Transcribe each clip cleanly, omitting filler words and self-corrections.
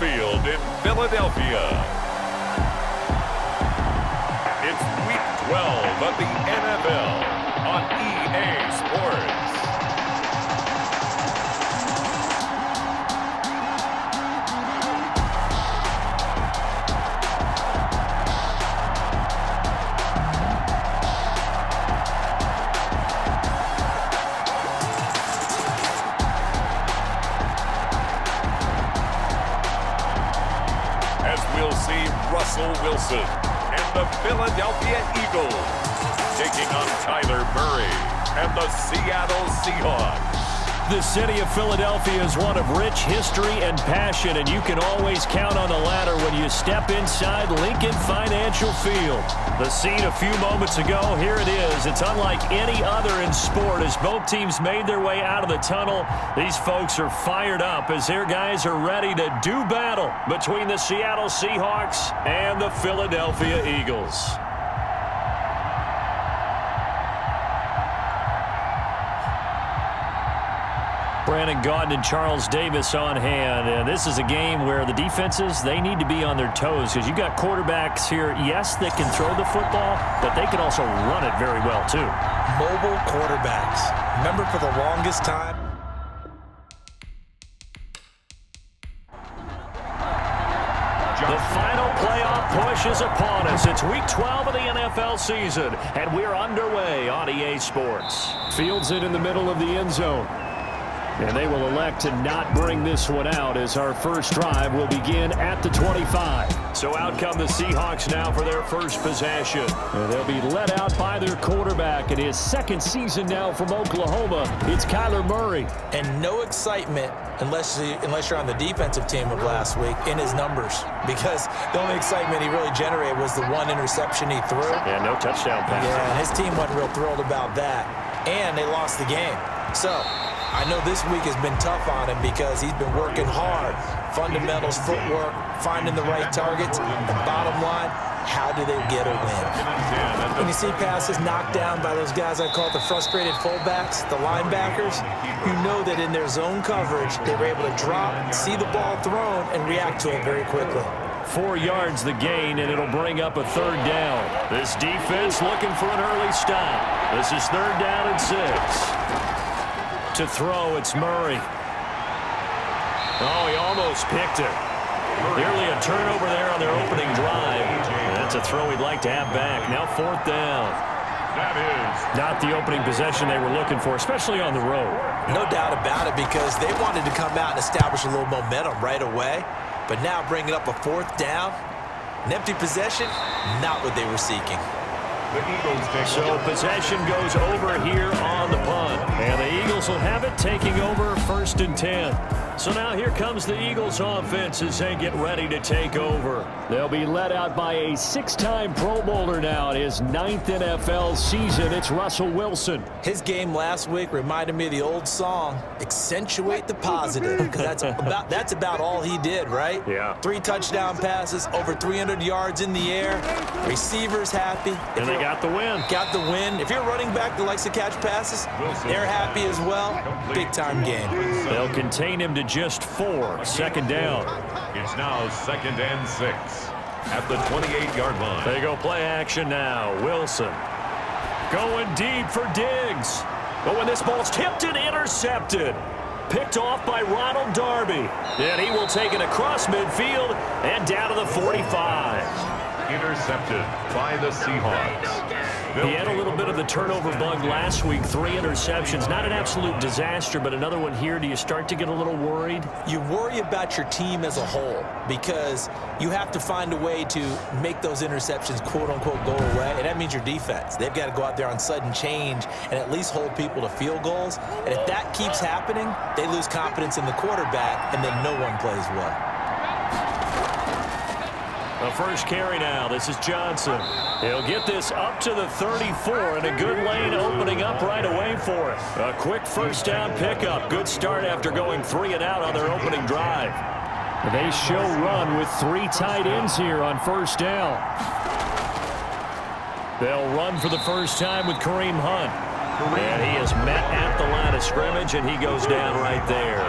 Field in Philadelphia. It's Week 12 of the NFL on EA Sports. We'll see Russell Wilson and the Philadelphia Eagles taking on Kyler Murray and the Seattle Seahawks. The city of Philadelphia is one of rich history and passion, and you can always count on the ladder when you step inside Lincoln Financial Field. The scene a few moments ago, here it is. It's unlike any other in sport as both teams made their way out of the tunnel. These folks are fired up as their guys are ready to do battle between the Seattle Seahawks and the Philadelphia Eagles. Brandon Gaudin and Charles Davis on hand. And this is a game where the defenses, they need to be on their toes because you got quarterbacks here, yes, that can throw the football, but they can also run it very well, too. Mobile quarterbacks. Remember for the longest time, the final playoff push is upon us. It's Week 12 of the NFL season, and we're underway on EA Sports. Fields it in the middle of the end zone. And they will elect to not bring this one out as our first drive will begin at the 25. So out come the Seahawks now for their first possession. And they'll be led out by their quarterback in his second season now from Oklahoma. It's Kyler Murray. and no excitement unless you're on the defensive team of last week in his numbers, because the only excitement he really generated was the one interception he threw. Yeah, no touchdown pass. Yeah, and his team wasn't real thrilled about that, and they lost the game. So I know this week has been tough on him because he's been working hard. Fundamentals, footwork, finding the right targets. And bottom line, how do they get a win? When you see passes knocked down by those guys I call the frustrated fullbacks, the linebackers, you know that in their zone coverage, they were able to drop, see the ball thrown, and react to it very quickly. 4 yards the gain, and it'll bring up a third down. This defense looking for an early stop. This is third down and 6. To throw, it's Murray. Oh, he almost picked it. Nearly a turnover there on their opening drive. That's a throw he'd like to have back. Now fourth down. That is not the opening possession they were looking for, especially on the road. No doubt about it, because they wanted to come out and establish a little momentum right away. But now bringing up a fourth down, an empty possession, not what they were seeking. the Eagles take So possession goes over here on the punt. And the Eagles will have it, taking over 1st and 10. So now here comes the Eagles offense as they get ready to take over. They'll be led out by a 6-time Pro Bowler now in his 9th NFL season. It's Russell Wilson. His game last week reminded me of the old song, accentuate the positive, because that's about all he did, right? Yeah. 3 touchdown passes, over 300 yards in the air, receivers happy. And they got the win. Got the win. If you're a running back that likes to catch passes, they're happy as well. Big-time game. They'll contain him to just 4. 2nd down. It's now 2nd and 6 at the 28-yard line. They go play action now. Wilson going deep for Diggs. But when this ball's tipped and intercepted, picked off by Ronald Darby. And he will take it across midfield and down to the 45. Intercepted by the Seahawks. He had a little bit of the turnover bug last week. 3 interceptions. Not an absolute disaster, but another one here. Do you start to get a little worried? You worry about your team as a whole because you have to find a way to make those interceptions quote-unquote go away, and that means your defense. They've got to go out there on sudden change and at least hold people to field goals. And if that keeps happening, they lose confidence in the quarterback, and then no one plays well. The first carry now. This is Johnson. He'll get this up to the 34, and a good lane opening up right away for it. A quick first down pickup. Good start after going 3 and out on their opening drive. They show run with 3 tight ends here on first down. They'll run for the first time with Kareem Hunt. And he is met at the line of scrimmage, and he goes down right there.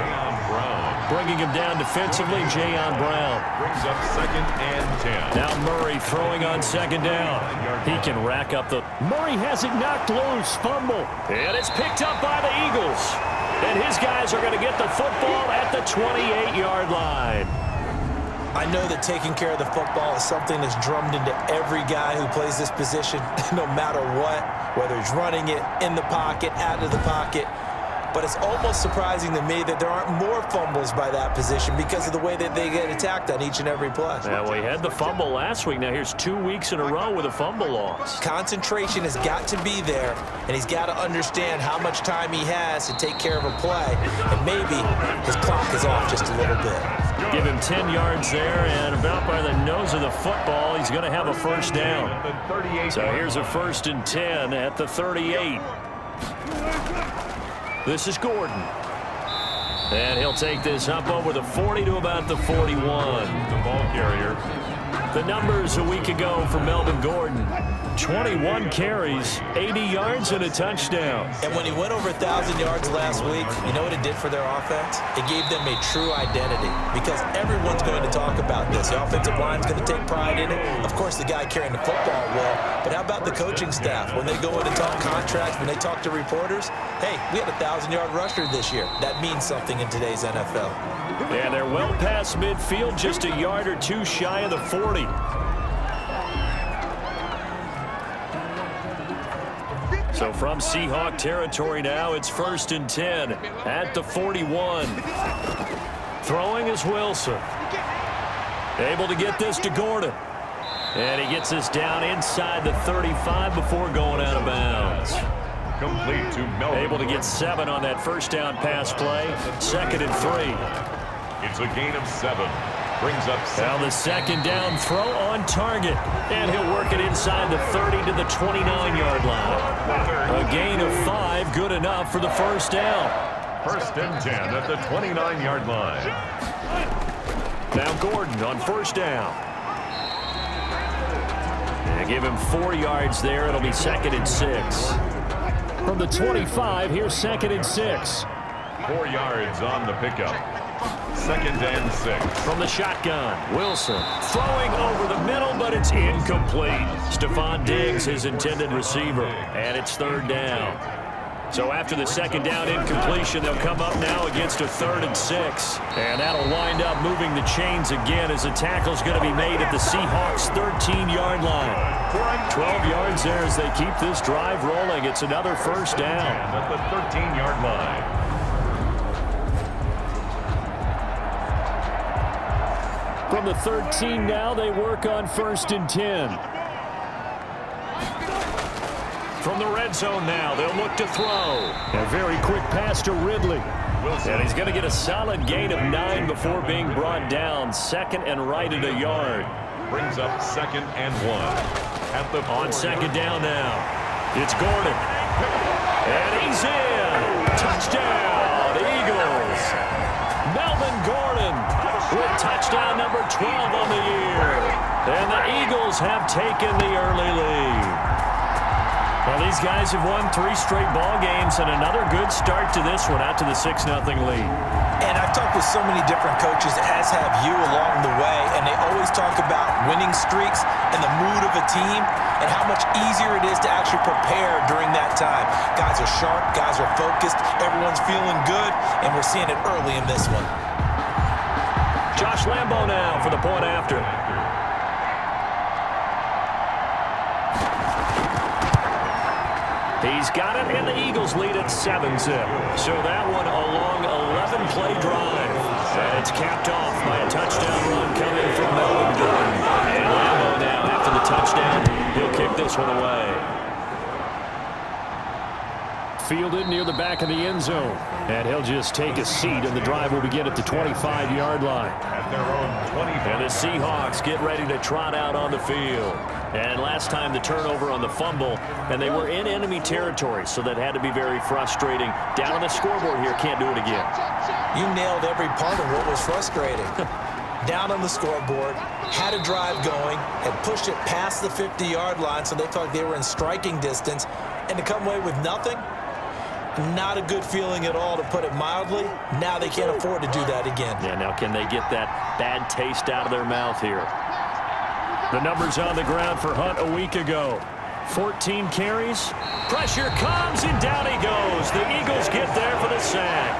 bringing him down defensively, Jayon Brown. Brings up 2nd and 10. Now Murray throwing on 2nd down. He can rack up the... Murray has it knocked loose. Fumble. And it's picked up by the Eagles. And his guys are going to get the football at the 28-yard line. I know that taking care of the football is something that's drummed into every guy who plays this position, no matter what, whether he's running it, in the pocket, out of the pocket. But it's almost surprising to me that there aren't more fumbles by that position because of the way that they get attacked on each and every play. Yeah, well, he had the fumble last week. Now here's 2 weeks in a row with a fumble loss. Concentration has got to be there, and he's got to understand how much time he has to take care of a play. And maybe his clock is off just a little bit. Give him 10 yards there, and about by the nose of the football, he's going to have a first down. So here's a 1st and 10 at the 38. This is Gordon. And he'll take this up over the 40 to about the 41. The ball carrier. The numbers a week ago for Melvin Gordon. 21 carries, 80 yards, and a touchdown. And when he went over 1,000 yards last week, you know what it did for their offense? It gave them a true identity because everyone's going to talk about this. The offensive line's going to take pride in it. Of course, the guy carrying the football will. But how about the coaching staff? When they go in and talk contracts, when they talk to reporters, hey, we had a 1,000-yard rusher this year. That means something in today's NFL. And they're well past midfield, just a yard or two shy of the 40. So from Seahawk territory now, it's 1st and 10 at the 41. Throwing is Wilson. Able to get this to Gordon. And he gets this down inside the 35 before going out of bounds. Complete to Melvin. Able to get 7 on that first down pass play. 2nd and 3. It's a gain of 7. Brings up 7. Now the 2nd down throw on target. And he'll work it inside the 30 to the 29-yard line. A gain of 5, good enough for the first down. 1st and 10 at the 29-yard line. Now Gordon on 1st down. And give him 4 yards there. It'll be 2nd and 6. From the 25, here's 2nd and 6. 4 yards on the pickup. 2nd and 6. From the shotgun, Wilson throwing over the middle, but it's incomplete. Stephon Diggs, his intended receiver, and it's 3rd down. So after the 2nd down incompletion, they'll come up now against a 3rd and 6. And that'll wind up moving the chains again as the tackle's going to be made at the Seahawks' 13-yard line. 12 yards there as they keep this drive rolling. It's another first down. At the 13-yard line. From the 13 now, they work on 1st and 10. From the red zone now, they'll look to throw. A very quick pass to Ridley. And he's going to get a solid gain of 9 before being brought down. 2nd and right at a yard. Brings up 2nd and 1. On 2nd down now, it's Gordon. And he's in. Touchdown, Eagles. Melvin Gordon with touchdown number 12 on the year. And the Eagles have taken the early lead. Well, these guys have won 3 straight ball games and another good start to this one out to the 6-0 lead. And I've talked with so many different coaches, as have you along the way, and they always talk about winning streaks and the mood of a team and how much easier it is to actually prepare during that time. Guys are sharp, guys are focused, everyone's feeling good, and we're seeing it early in this one. Josh Lambo now for the point after. He's got it, and the Eagles lead at 7-zip. So that one a long 11-play drive. And it's capped off by a touchdown run coming from Melvin Gordon. And Lambo now, after the touchdown, he'll kick this one away. Fielded near the back of the end zone. And he'll just take a seat, and the drive will begin at the 25-yard line. At their own 25. And the Seahawks get ready to trot out on the field. And last time the turnover on the fumble, and they were in enemy territory, so that had to be very frustrating. Down on the scoreboard here, can't do it again. You nailed every part of what was frustrating. Down on the scoreboard, had a drive going, had pushed it past the 50-yard line, so they felt like they were in striking distance, and to come away with nothing, Not a good feeling at all, to put it mildly. Now they can't afford to do that again. Yeah, now can they get that bad taste out of their mouth here? The numbers on the ground for Hunt a week ago. 14 carries. Pressure comes, and down he goes. The Eagles get there for the sack.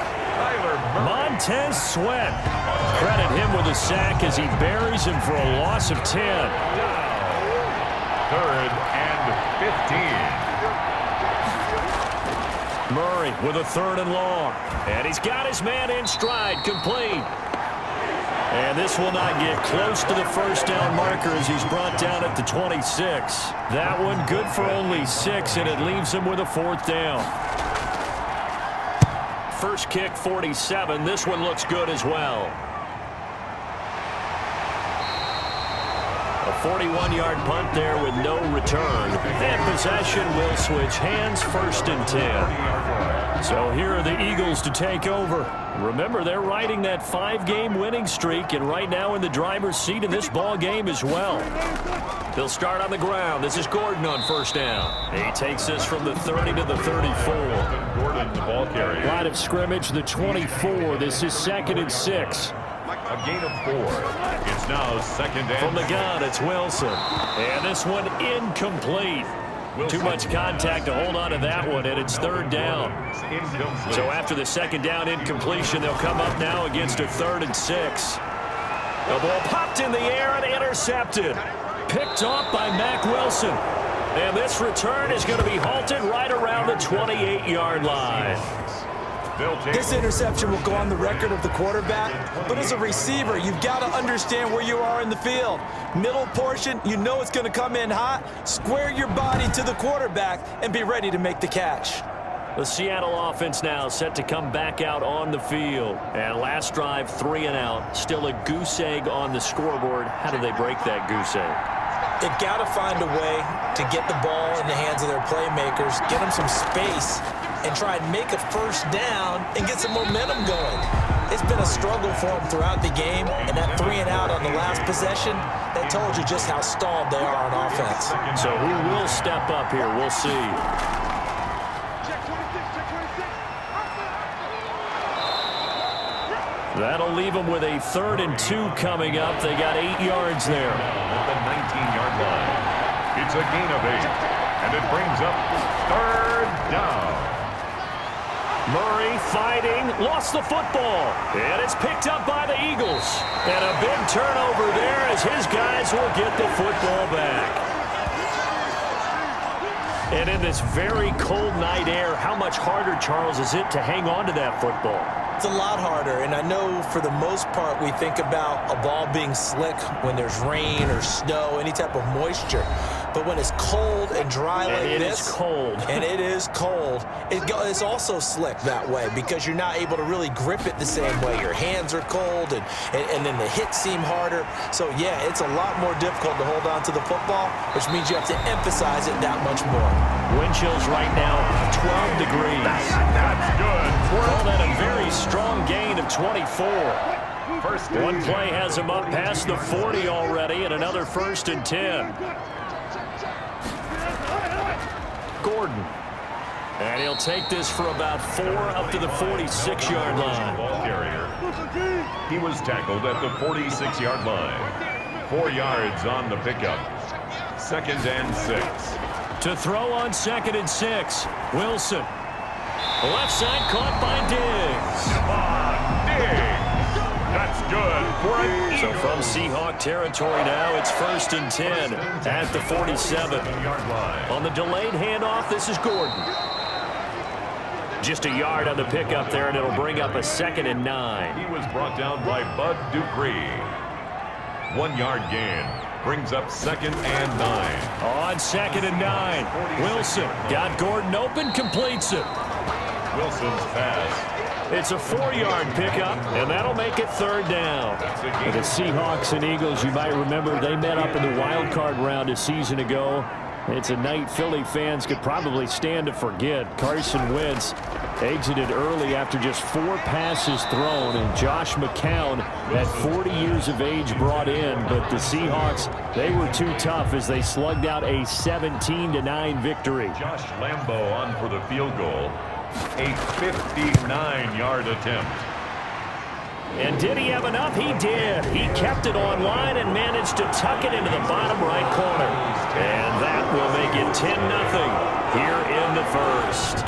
Montez Sweat. Credit him with a sack as he buries him for a loss of 10. Third and 15. Murray with a 3rd and long. And he's got his man in stride, complete. And this will not get close to the first down marker as he's brought down at the 26. That one good for only 6, and it leaves him with a 4th down. First kick, 47. This one looks good as well. A 41-yard punt there with no return. And possession will switch hands, 1st and 10. So here are the Eagles to take over. Remember, they're riding that 5-game winning streak, and right now in the driver's seat in this ball game as well. They'll start on the ground. This is Gordon on 1st down. He takes this from the 30 to the 34. Gordon, the ball carrier. Line of scrimmage, the 24. This is 2nd and 6. A gain of 4. It's now 2nd and From the gun, it's Wilson. And this one incomplete. Too much contact to hold on to that one, and it's 3rd down. So after the 2nd down incompletion, they'll come up now against a 3rd and 6. The ball popped in the air and intercepted. Picked off by Mack Wilson. And this return is going to be halted right around the 28-yard line. This interception will go on the record of the quarterback, but as a receiver, you've got to understand where you are in the field. Middle portion, you know it's going to come in hot. Square your body to the quarterback and be ready to make the catch. The Seattle offense now set to come back out on the field. And last drive, 3 and out. Still a goose egg on the scoreboard. How do they break that goose egg? They've got to find a way to get the ball in the hands of their playmakers, get them some space, and try and make a 1st down and get some momentum going. It's been a struggle for them throughout the game, and that 3 and out on the last possession, that told you just how stalled they are on offense. So who will step up here? We'll see. That'll leave them with a 3rd and 2 coming up. They got 8 yards there. At the 19-yard line. It's a gain of 8, and it brings up 3rd down. Murray fighting, lost the football, and it's picked up by the Eagles. And a big turnover there as his guys will get the football back. And in this very cold night air, how much harder, Charles, is it to hang on to that football? It's a lot harder, and I know for the most part we think about a ball being slick when there's rain or snow, any type of moisture. But when it's cold and dry like this, it is cold. And it is cold, it's also slick that way because you're not able to really grip it the same way. Your hands are cold, and then the hits seem harder. So, yeah, it's a lot more difficult to hold on to the football, which means you have to emphasize it that much more. Wind chills right now, 12 degrees. That's good. Call that a very strong gain of 24. One play has him up past the 40 already, and another 1st and 10. Gordon. And he'll take this for about 4 up to the 46-yard line. Ball carrier. He was tackled at the 46-yard line. 4 yards on the pickup. 2nd and 6. To throw on 2nd and 6. Wilson. Left side caught by Diggs. Diggs. That's good for an So from Seahawk territory now, it's 1st and 10 at the 47-yard line. On the delayed handoff, this is Gordon. Just a yard on the pickup there, and it'll bring up a 2nd and 9. He was brought down by Bud Dupree. 1 yard gain. Brings up 2nd and 9. On 2nd and 9. Wilson got Gordon open, completes it. Wilson's pass. It's a 4-yard pickup, and that'll make it 3rd down. The Seahawks and Eagles, you might remember, they met up in the wild card round a season ago. It's a night Philly fans could probably stand to forget. Carson Wentz exited early after just 4 passes thrown, and Josh McCown, at 40 years of age, brought in. But the Seahawks, they were too tough as they slugged out a 17-9 victory. Josh Lambo on for the field goal. A 59-yard attempt. And did he have enough? He did. He kept it online and managed to tuck it into the bottom right corner. And that will make it 10-0 here in the first.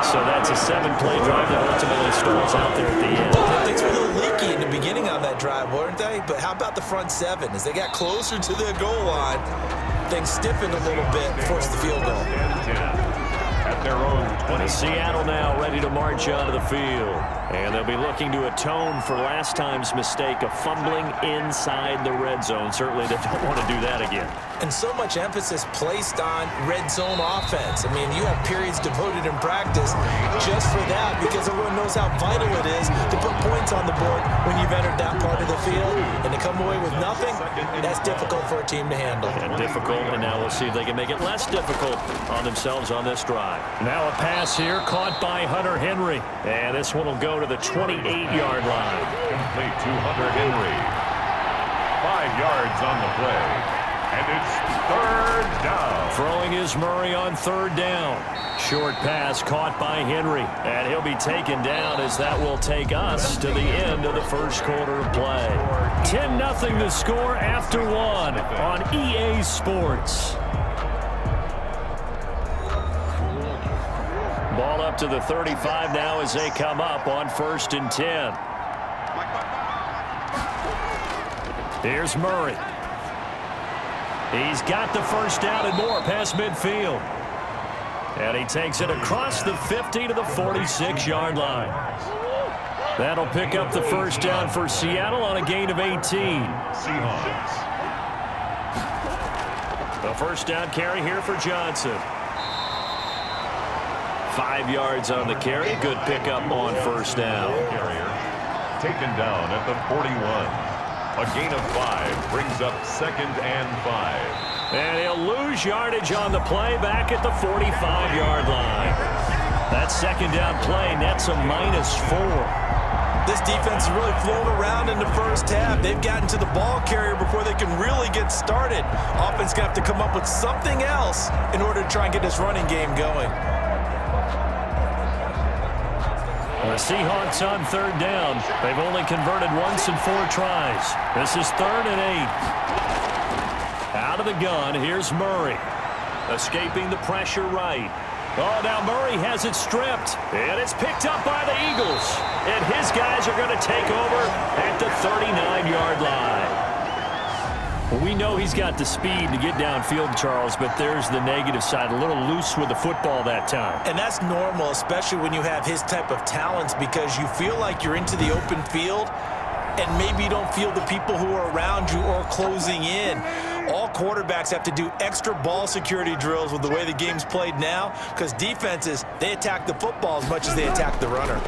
So that's a 7-play drive that ultimately stalls out there at the end. Things were a little leaky in the beginning on that drive, weren't they? But how about the front seven? As they got closer to the goal line, things stiffened a little bit and forced the field goal. At their own 20. Seattle now ready to march onto the field. And they'll be looking to atone for last time's mistake of fumbling inside the red zone. Certainly they don't want to do that again. And so much emphasis placed on red zone offense. I mean, you have periods devoted in practice just for that because everyone knows how vital it is to put points on the board when you've entered that part of the field. And to come away with nothing, that's difficult for a team to handle. And difficult, and now we'll see if they can make it less difficult on themselves on this drive. Now a pass here caught by Hunter Henry. And this one will go to the 28-yard line. Complete to Hunter Henry. 5 yards on the play. And it's third down. Throwing is Murray on third down. Short pass caught by Henry. And he'll be taken down as that will take us to the end of the first quarter of play. 10-0 the score after one on EA Sports. Ball up to the 35 now as they come up on 1st and 10. Here's Murray. He's got the first down and more past midfield. And he takes it across the 50 to the 46-yard line. That'll pick up the first down for Seattle on a gain of 18. Seahawks. The first down carry here for Johnson. 5 yards on the carry. Good pickup on first down. Carrier taken down at the 41. A gain of 5 brings up 2nd and 5. And he'll lose yardage on the play back at the 45-yard line. That second down play nets a -4. This defense has really flown around in the first half. They've gotten to the ball carrier before they can really get started. Offense going to have to come up with something else in order to try and get this running game going. The Seahawks on third down. They've only converted once in 4 tries. This is 3rd and 8. Out of the gun, here's Murray. Escaping the pressure right. Oh, now Murray has it stripped. And it's picked up by the Eagles. And his guys are going to take over at the 39-yard line. We know he's got the speed to get downfield, Charles, but there's the negative side. A little loose with the football that time. And that's normal, especially when you have his type of talents, because you feel like you're into the open field and maybe you don't feel the people who are around you or closing in. All quarterbacks have to do extra ball security drills with the way the game's played now, because defenses, they attack the football as much as they attack the runner.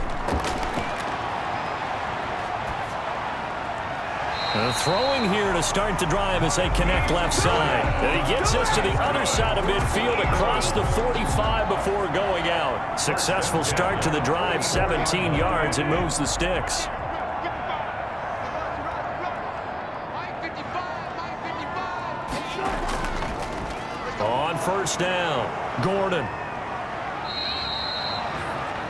Throwing here to start the drive as they connect left side. And he gets us to the other side of midfield across the 45 before going out. Successful start to the drive, 17 yards, and moves the sticks. On first down, Gordon.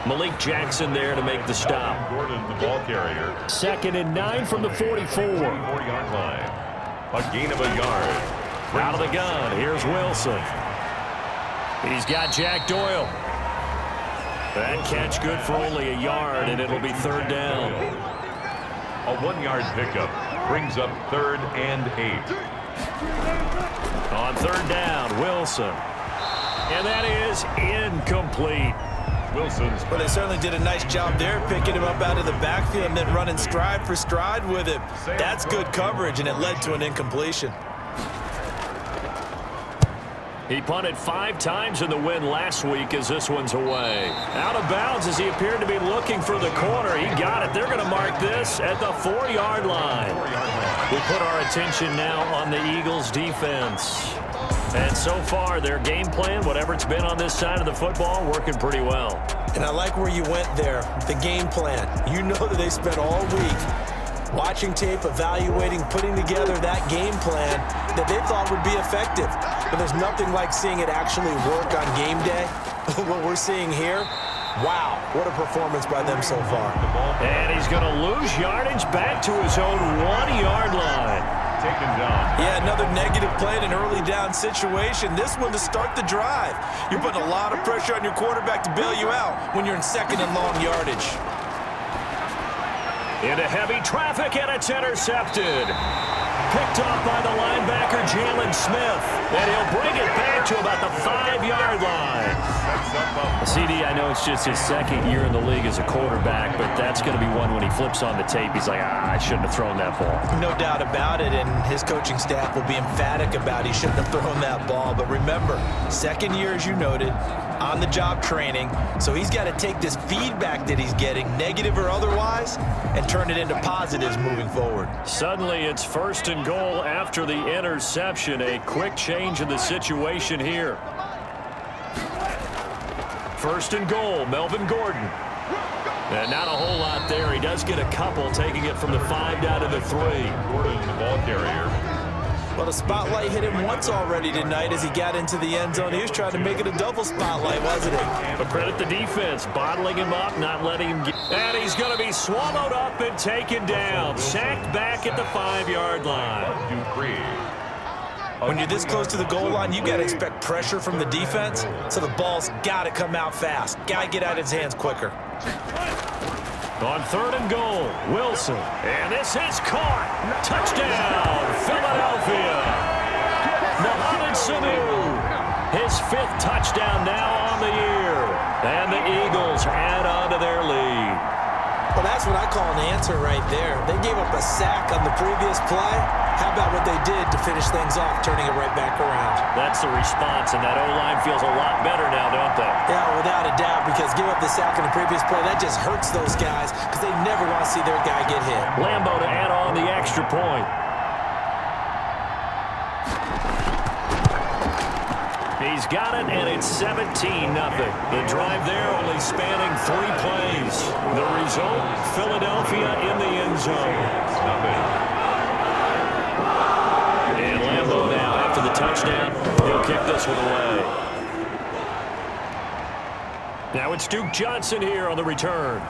Malik Jackson there to make the stop. Gordon, the ball carrier. 2nd and 9 from the 44. 44-yard line. A gain of a yard. Out of the gun, here's Wilson. He's got Jack Doyle. That catch good for only a yard, and it'll be 3rd down. A 1-yard pickup brings up 3rd and 8. On 3rd down, Wilson. And that is incomplete. Wilson's. Well, they certainly did a nice job there, picking him up out of the backfield and then running stride for stride with him. That's good coverage, and it led to an incompletion. He punted 5 times in the win last week as this one's away. Out of bounds as he appeared to be looking for the corner. He got it. They're going to mark this at the 4-yard line. We put our attention now on the Eagles' defense. And so far, their game plan, whatever it's been on this side of the football, working pretty well. And I like where you went there, the game plan. You know that they spent all week watching tape, evaluating, putting together that game plan that they thought would be effective. But there's nothing like seeing it actually work on game day. What we're seeing here, wow, what a performance by them so far. And he's going to lose yardage back to his own 1-yard line. Taken down. Yeah, another negative play in an early down situation. This one to start the drive. You're putting a lot of pressure on your quarterback to bail you out when you're in second and long yardage. Into heavy traffic, and it's intercepted. Picked off by the linebacker, Jalen Smith. And he'll bring it back to about the 5-yard line. CD, I know it's just his second year in the league as a quarterback, but that's going to be one when he flips on the tape. He's like, I shouldn't have thrown that ball. No doubt about it, and his coaching staff will be emphatic about he shouldn't have thrown that ball. But remember, second year, as you noted, on-the-job training, so he's got to take this feedback that he's getting, negative or otherwise, and turn it into positives moving forward. Suddenly, it's 1st and goal after the interception. A quick change in the situation here. 1st and goal, Melvin Gordon. And not a whole lot there. He does get a couple, taking it from the 5 down to the 3. Gordon, the ball carrier. Well, the spotlight hit him once already tonight as he got into the end zone. He was trying to make it a double spotlight, wasn't he? But credit the defense, bottling him up, not letting him get... And he's going to be swallowed up and taken down. Sacked back at the 5-yard line. When you're this close to the goal line, you got to expect pressure from the defense, so the ball's got to come out fast. Got to get out of his hands quicker. On 3rd and goal, Wilson. And this is caught. Touchdown, Philadelphia. Mohamed Sanu, his 5th touchdown now on the year. And the Eagles add on to their lead. Well, that's what I call an answer right there. They gave up a sack on the previous play. How about what they did to finish things off, turning it right back around? That's the response, and that O-line feels a lot better now, don't they? Yeah, without a doubt, because give up the sack on the previous play, that just hurts those guys because they never want to see their guy get hit. Lambo to add on the extra point. He's got it, and it's 17-0. The drive there only spanning 3 plays. The result, Philadelphia in the end zone. And Lambo now, after the touchdown, he'll kick this one away. Now it's Duke Johnson here on the return.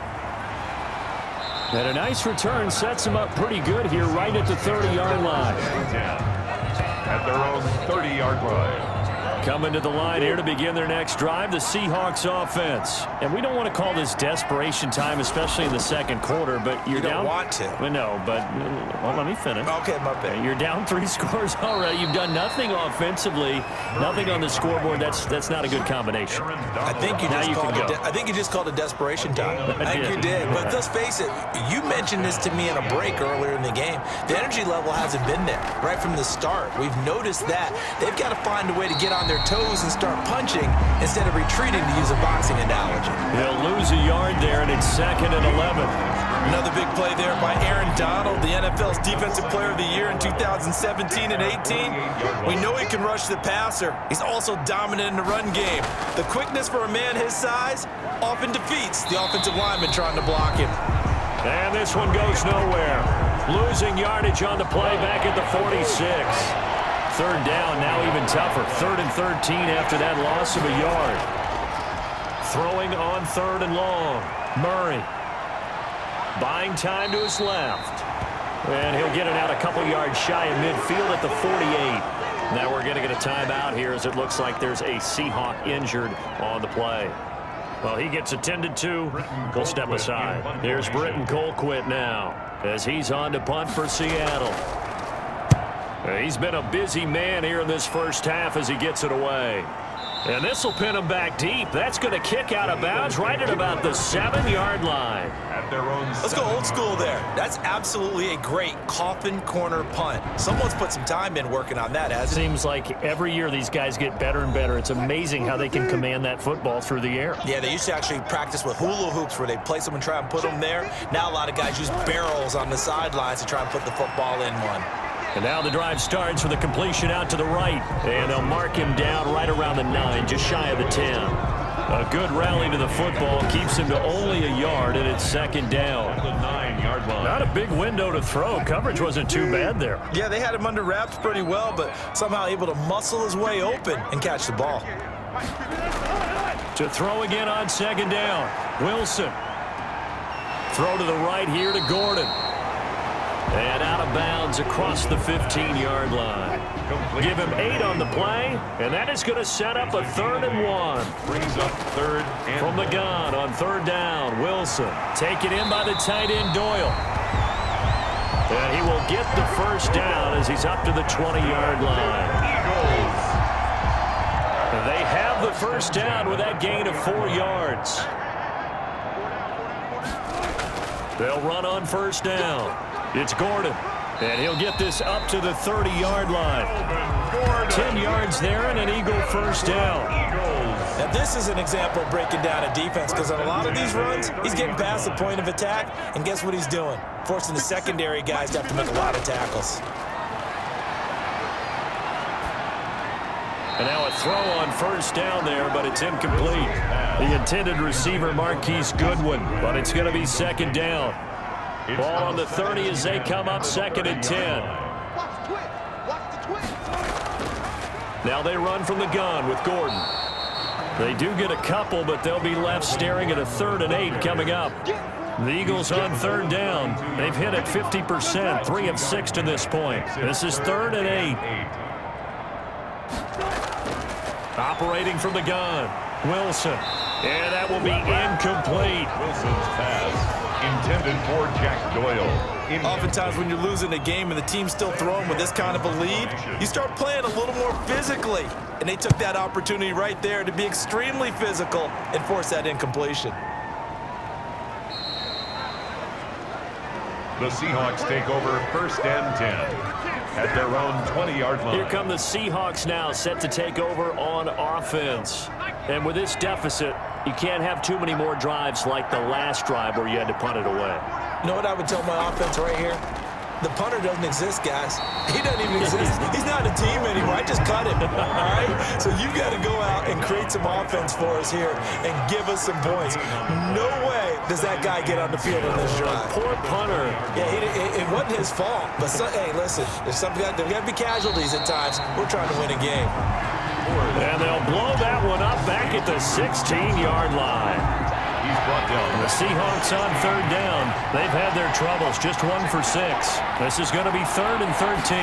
And a nice return sets him up pretty good here right at the 30-yard line. At their own 30-yard line. Coming to the line here to begin their next drive, the Seahawks offense. And we don't want to call this desperation time, especially in the second quarter, but you're down. You don't want to. Well, no, but well, let me finish. Okay, my bad. You're down 3 scores already. You've done nothing offensively, nothing on the scoreboard. That's not a good combination. I think you just called it desperation time. I think you did. But let's face it, you mentioned this to me in a break earlier in the game. The energy level hasn't been there right from the start. We've noticed that. They've got to find a way to get on their toes and start punching instead of retreating, to use a boxing analogy. He'll lose a yard there, and it's 2nd and 11. Another big play there by Aaron Donald, the NFL's Defensive Player of the Year in 2017 and 18. We know he can rush the passer. He's also dominant in the run game. The quickness for a man his size often defeats the offensive lineman trying to block him. And this one goes nowhere. Losing yardage on the play back at the 46. 3rd down, now even tougher. 3rd and 13 after that loss of a yard. Throwing on 3rd and long. Murray. Buying time to his left. And he'll get it out a couple yards shy of midfield at the 48. Now we're going to get a timeout here as it looks like there's a Seahawk injured on the play. Well, he gets attended to. We'll step aside. Here's Britton Colquitt now as he's on to punt for Seattle. He's been a busy man here in this first half as he gets it away. And this will pin him back deep. That's going to kick out of bounds right at about the 7-yard line. Let's go old school there. That's absolutely a great coffin corner punt. Someone's put some time in working on that, hasn't it? Seems like every year these guys get better and better. It's amazing how they can command that football through the air. Yeah, they used to actually practice with hula hoops where they place them and try and put them there. Now a lot of guys use barrels on the sidelines to try and put the football in one. And now the drive starts with a completion out to the right. And they'll mark him down right around the 9, just shy of the 10. A good rally to the football keeps him to only a yard, and it's 2nd down. 19-yard line. Not a big window to throw. Coverage wasn't too bad there. Yeah, they had him under wraps pretty well, but somehow able to muscle his way open and catch the ball. To throw again on second down. Wilson. Throw to the right here to Gordon. And out of bounds across the 15-yard line. Give him 8 on the play, and that is going to set up a 3rd and 1. Brings up 3rd and From the gun on 3rd down, Wilson. Taken in by the tight end, Doyle. And he will get the first down as he's up to the 20-yard line. They have the first down with that gain of 4 yards. They'll run on 1st down. It's Gordon, and he'll get this up to the 30-yard line. 10 yards there and an Eagle first down. Now, this is an example of breaking down a defense because on a lot of these runs, he's getting past the point of attack, and guess what he's doing? Forcing the secondary guys to have to make a lot of tackles. And now a throw on 1st down there, but it's incomplete. The intended receiver, Marquise Goodwin, but it's going to be 2nd down. Ball on the 30 as they come up 2nd and 10. Now they run from the gun with Gordon. They do get a couple, but they'll be left staring at a 3rd and 8 coming up. The Eagles on 3rd down. They've hit it 50%, 3 of 6 to this point. This is 3rd and 8. Operating from the gun, Wilson. And that will be incomplete. Wilson's pass intended for Jack Doyle. Oftentimes when you're losing a game and the team's still throwing with this kind of a lead, you start playing a little more physically. And they took that opportunity right there to be extremely physical and force that incompletion. The Seahawks take over 1st and 10 at their own 20-yard line. Here come the Seahawks now, set to take over on offense. And with this deficit, you can't have too many more drives like the last drive where you had to punt it away. You know what I would tell my offense right here? The punter doesn't exist, guys. He doesn't even exist. He's not a team anymore. I just cut him, all right? So you got to go out and create some offense for us here and give us some points. No way does that guy get on the field on this drive. Poor punter. Yeah, it wasn't his fault. But, hey, listen, there's got to be casualties at times. We're trying to win a game. And they'll blow that one up back at the 16-yard line. He's brought down. The Seahawks on 3rd down. They've had their troubles, just 1 for 6. This is going to be 3rd and 13.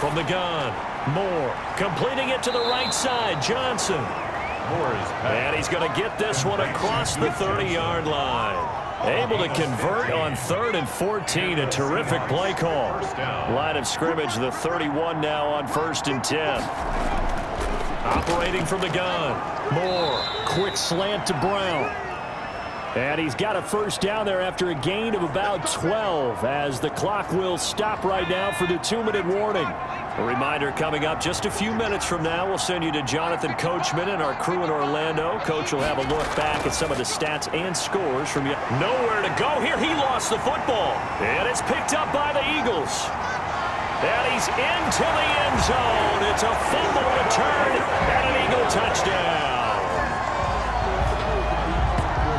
From the gun, Moore completing it to the right side. Johnson. And he's going to get this one across the 30-yard line. Able to convert on 3rd and 14. A terrific play call. Line of scrimmage, the 31 now on 1st and 10. Operating from the gun. Moore, quick slant to Brown. And he's got a first down there after a gain of about 12 as the clock will stop right now for the 2-minute warning. A reminder coming up just a few minutes from now. We'll send you to Jonathan Coachman and our crew in Orlando. Coach will have a look back at some of the stats and scores from you. Nowhere to go here. He lost the football. And it's picked up by the Eagles. And he's into the end zone. It's a fumble return and an Eagle touchdown.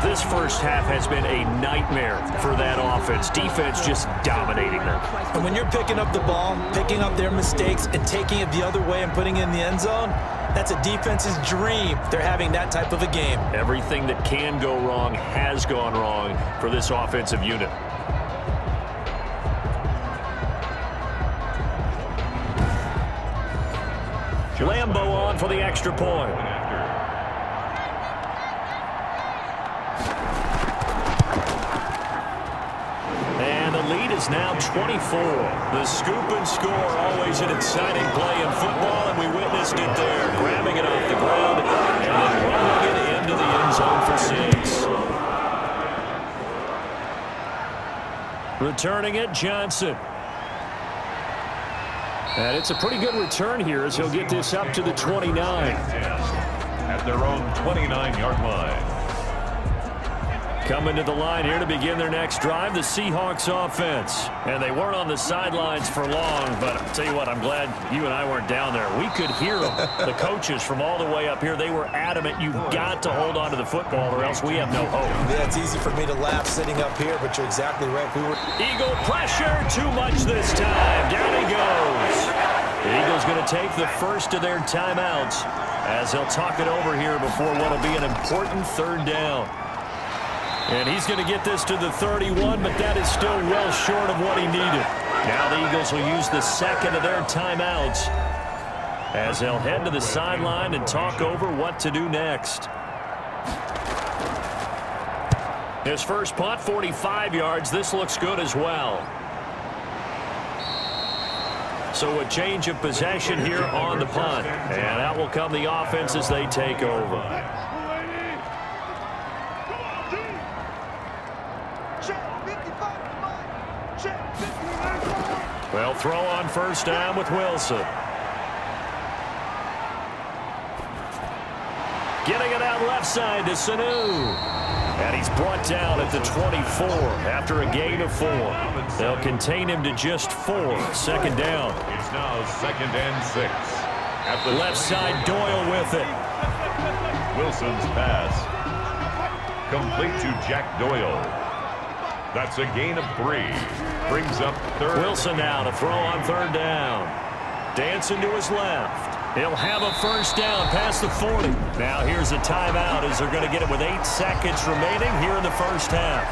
This first half has been a nightmare for that offense. Defense just dominating them. And when you're picking up the ball, picking up their mistakes, and taking it the other way and putting it in the end zone, that's a defense's dream. They're having that type of a game. Everything that can go wrong has gone wrong for this offensive unit. Lambo on for the extra point. And the lead is now 24. The scoop and score, always an exciting play in football, and we witnessed it there. Grabbing it off the ground and then running it into the end zone for 6. Returning it, Johnson. And it's a pretty good return here as he'll get this up to the 29. At their own 29-yard line. Coming to the line here to begin their next drive, the Seahawks offense. And they weren't on the sidelines for long, but I'll tell you what, I'm glad you and I weren't down there. We could hear them. The coaches from all the way up here, they were adamant, you've got to hold on to the football or else we have no hope. Yeah, it's easy for me to laugh sitting up here, but you're exactly right. Eagle pressure, too much this time. Down he goes. The Eagles going to take the first of their timeouts as they'll talk it over here before what will be an important third down. And he's going to get this to the 31, but that is still well short of what he needed. Now the Eagles will use the second of their timeouts as they'll head to the sideline and talk over what to do next. His first punt, 45 yards. This looks good as well. So a change of possession here on the punt. And out will come the offense as they take over. Well, throw on first down with Wilson. Getting it out left side to Sanu. And he's brought down at the 24 after a gain of 4. They'll contain him to just 4. Second down. It's now 2nd and 6. At the left side, Doyle with it. Wilson's pass. Complete to Jack Doyle. That's a gain of 3. Brings up third. Wilson now to throw on third down. Dancing to his left. He'll have a first down past the 40. Now here's a timeout as they're going to get it with 8 seconds remaining here in the first half.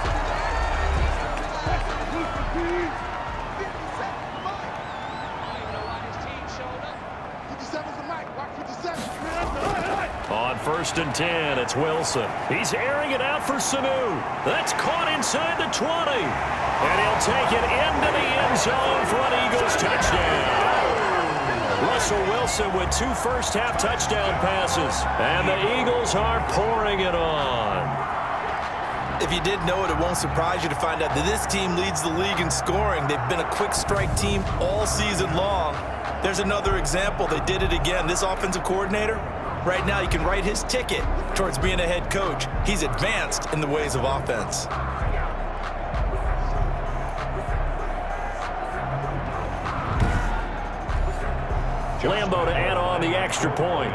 On 1st and 10, it's Wilson. He's airing it out for Sanu. That's caught inside the 20. And he'll take it into the end zone for an Eagles touchdown. Russell Wilson with 2 first-half touchdown passes. And the Eagles are pouring it on. If you didn't know it, it won't surprise you to find out that this team leads the league in scoring. They've been a quick strike team all season long. There's another example. They did it again. This offensive coordinator, right now, you can write his ticket towards being a head coach. He's advanced in the ways of offense. Lambo to add on the extra point.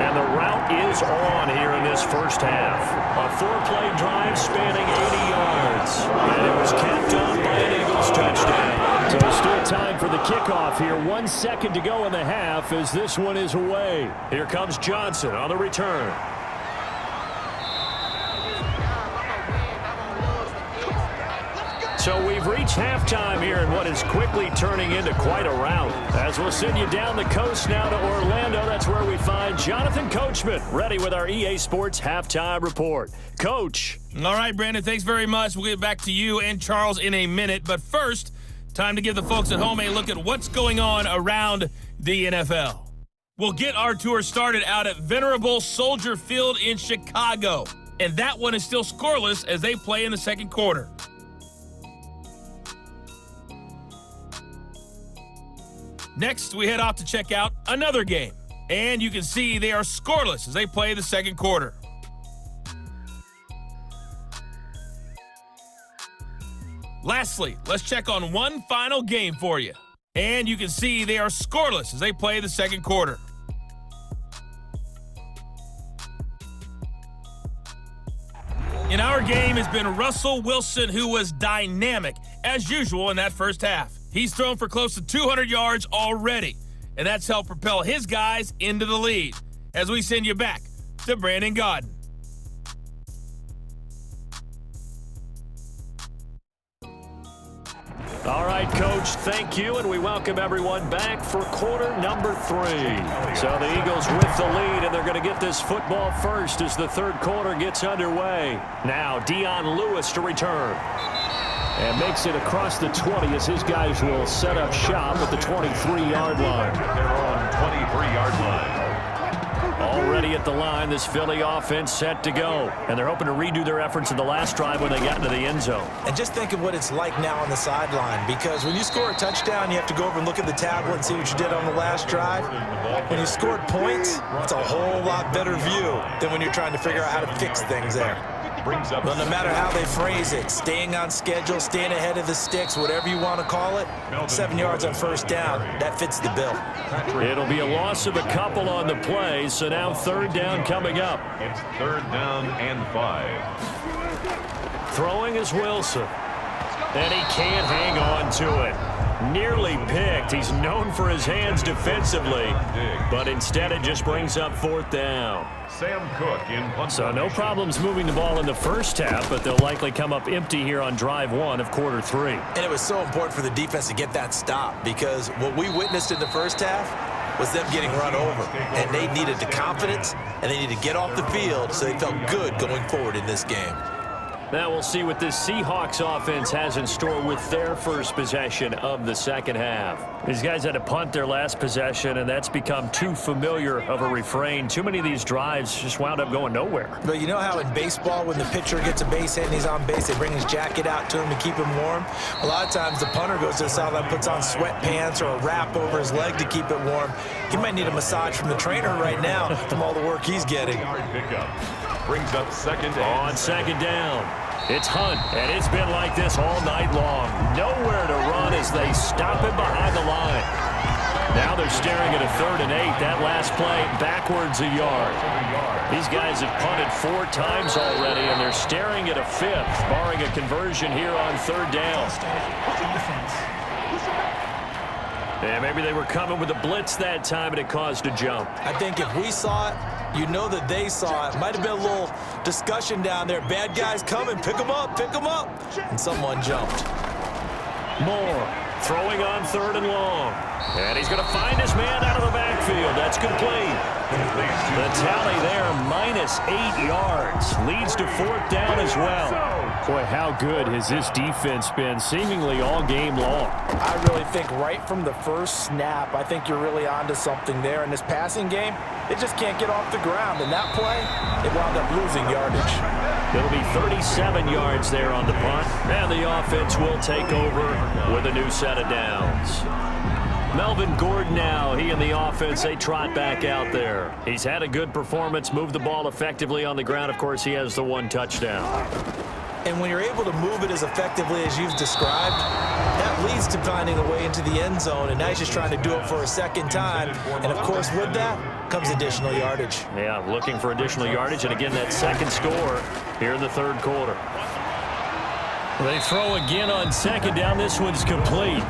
And the route is on here in this first half. A 4-play drive spanning 80 yards. And it was capped off by an Eagles touchdown. So still time for the kickoff here. 1 second to go in the half as this one is away. Here comes Johnson on the return. So we've reached halftime here in what is quickly turning into quite a rout. As we'll send you down the coast now to Orlando, that's where we find Jonathan Coachman, ready with our EA Sports Halftime Report. Coach. All right, Brandon, thanks very much. We'll get back to you and Charles in a minute. But first, time to give the folks at home a look at what's going on around the NFL. We'll get our tour started out at Venerable Soldier Field in Chicago. And that one is still scoreless as they play in the second quarter. Next, we head off to check out another game. And you can see they are scoreless as they play the second quarter. Lastly, let's check on one final game for you. And you can see they are scoreless as they play the second quarter. In our game has been Russell Wilson, who was dynamic, as usual, in that first half. He's thrown for close to 200 yards already, and that's helped propel his guys into the lead. As we send you back to Brandon Gaudin. All right, Coach, thank you, and we welcome everyone back for quarter number 3. So the Eagles with the lead, and they're going to get this football first as the third quarter gets underway. Now, Dion Lewis to return. And makes it across the 20 as his guys will set up shop at the 23-yard line. They're on 23-yard line. Already at the line, this Philly offense set to go. And they're hoping to redo their efforts in the last drive when they got into the end zone. And just think of what it's like now on the sideline, because when you score a touchdown, you have to go over and look at the tablet and see what you did on the last drive. When you scored points, it's a whole lot better view than when you're trying to figure out how to fix things there. But no matter how they phrase it, staying on schedule, staying ahead of the sticks, whatever you want to call it, 7 yards on first down, that fits the bill. It'll be a loss of a couple on the play, so now third down coming up. It's 3rd down and 5. Throwing is Wilson. And he can't hang on to it. Nearly picked. He's known for his hands defensively, but instead it just brings up 4th down. Sam Cook in punt. So no problems moving the ball in the first half, but they'll likely come up empty here on drive 1 of quarter 3. And it was so important for the defense to get that stop, because what we witnessed in the first half was them getting run over. And they needed the confidence, and they needed to get off the field so they felt good going forward in this game. Now we'll see what this Seahawks offense has in store with their first possession of the second half. These guys had to punt their last possession, and that's become too familiar of a refrain. Too many of these drives just wound up going nowhere. But you know how in baseball, when the pitcher gets a base hit and he's on base, they bring his jacket out to him to keep him warm? A lot of times the punter goes to the sideline, puts on sweatpants or a wrap over his leg to keep it warm. He might need a massage from the trainer right now from all the work he's getting. Brings up 2nd down. On 2nd down, it's Hunt, and it's been like this all night long. Nowhere to run as they stop him behind the line. Now they're staring at a 3rd and 8. That last play, backwards a yard. These guys have punted 4 times already, and they're staring at a 5th, barring a conversion here on 3rd down. And maybe they were coming with a blitz that time, and it caused a jump. I think if we saw it, you know that they saw it. Might have been a little discussion down there. Bad guys coming. Pick them up. Pick them up. And someone jumped. Moore throwing on 3rd and long. And he's going to find his man out of the backfield. That's complete. The tally there, -8 yards. Leads to 4th down as well. Boy, how good has this defense been seemingly all game long? I really think right from the first snap, I think you're really onto something there. In this passing game, they just can't get off the ground. And that play, they wound up losing yardage. It'll be 37 yards there on the punt. And the offense will take over with a new set of downs. Melvin Gordon now, he and the offense, they trot back out there. He's had a good performance, moved the ball effectively on the ground. Of course, he has the 1 touchdown. And when you're able to move it as effectively as you've described, that leads to finding a way into the end zone. And now he's just trying to do it for a 2nd time. And, of course, with that comes additional yardage. Yeah, looking for additional yardage. And, again, that 2nd score here in the 3rd quarter. They throw again on 2nd down. This one's complete.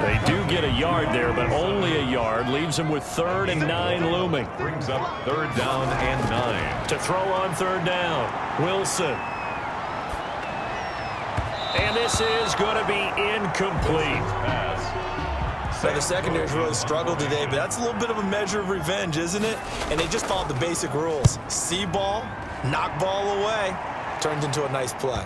They do get a yard there, but only a yard. Leaves them with 3rd and 9 looming. Brings up 3rd down and 9. To throw on 3rd down, Wilson. And this is going to be incomplete. So the secondary's really struggled today, but that's a little bit of a measure of revenge, isn't it? And they just followed the basic rules. See ball, knock ball away, turned into a nice play.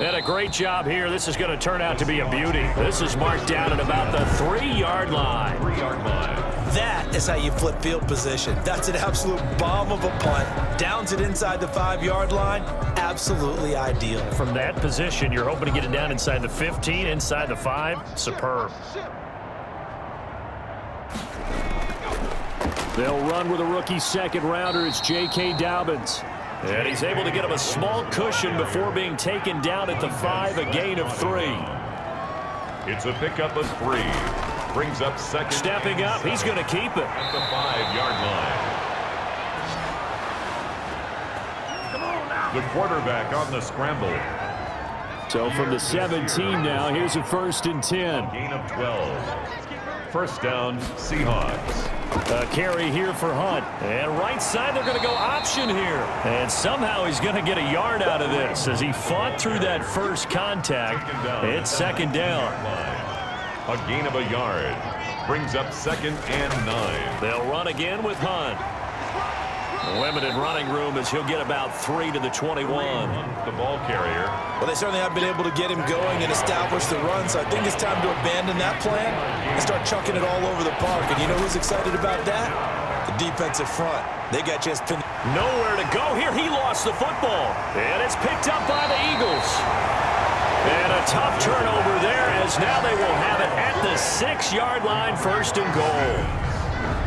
And a great job here. This is going to turn out to be a beauty. This is marked down at about the 3-yard line. 3-yard line. That is how you flip field position. That's an absolute bomb of a punt. Downs it inside the 5-yard line. Absolutely ideal. From that position, you're hoping to get it down inside the 15, inside the 5. Superb. They'll run with a rookie 2nd rounder. It's J.K. Dobbins. And he's able to get him a small cushion before being taken down at the 5, a gain of 3. It's a pickup of 3. Brings up 2nd. Stepping up, he's going to keep it. At the 5-yard line. The quarterback on the scramble. So from the 17 now, here's a 1st and 10. Gain of 12. First down, Seahawks. A carry here for Hunt. And right side, they're going to go option here. And somehow he's going to get a yard out of this as he fought through that first contact. It's 2nd down. A gain of a yard. Brings up 2nd and 9. They'll run again with Hunt. Limited running room as he'll get about 3 to the 21. The ball carrier. Well, they certainly have been able to get him going and establish the run, so I think it's time to abandon that plan and start chucking it all over the park. And you know who's excited about that? The Defensive front, they got just pinned. Nowhere to go here. He lost the football. And it's picked up by the Eagles. And a tough turnover there, as now they will have it at the 6-yard line, 1st and goal.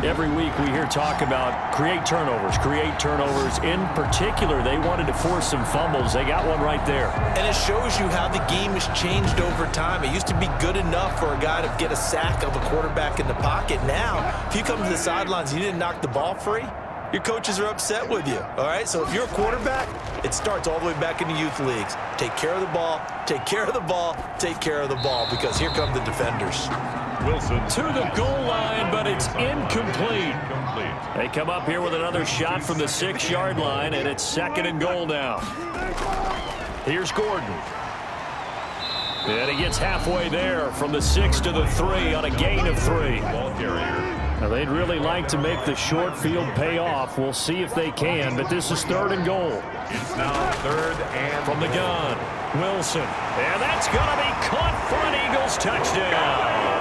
Every week we hear talk about create turnovers. In particular, they wanted to force some fumbles. They got one right there. And it shows you how the game has changed over time. It used to be good enough for a guy to get a sack of a quarterback in the pocket. Now, if you come to the sidelines and you didn't knock the ball free, your coaches are upset with you, all right? So if you're a quarterback, it starts all the way back in the youth leagues. Take care of the ball, take care of the ball, take care of the ball, because here come the defenders. Wilson To the goal line, but it's incomplete. They come up here with another shot from the 6-yard line, and it's 2nd and goal now. Here's Gordon. And he gets halfway there from the 6 to the 3 on a gain of 3. ball carrier. Now, they'd really like to make the short field pay off. We'll see if they can, but this is 3rd and goal. It's now 3rd and From the gun, Wilson. And that's going to be caught for an Eagles touchdown.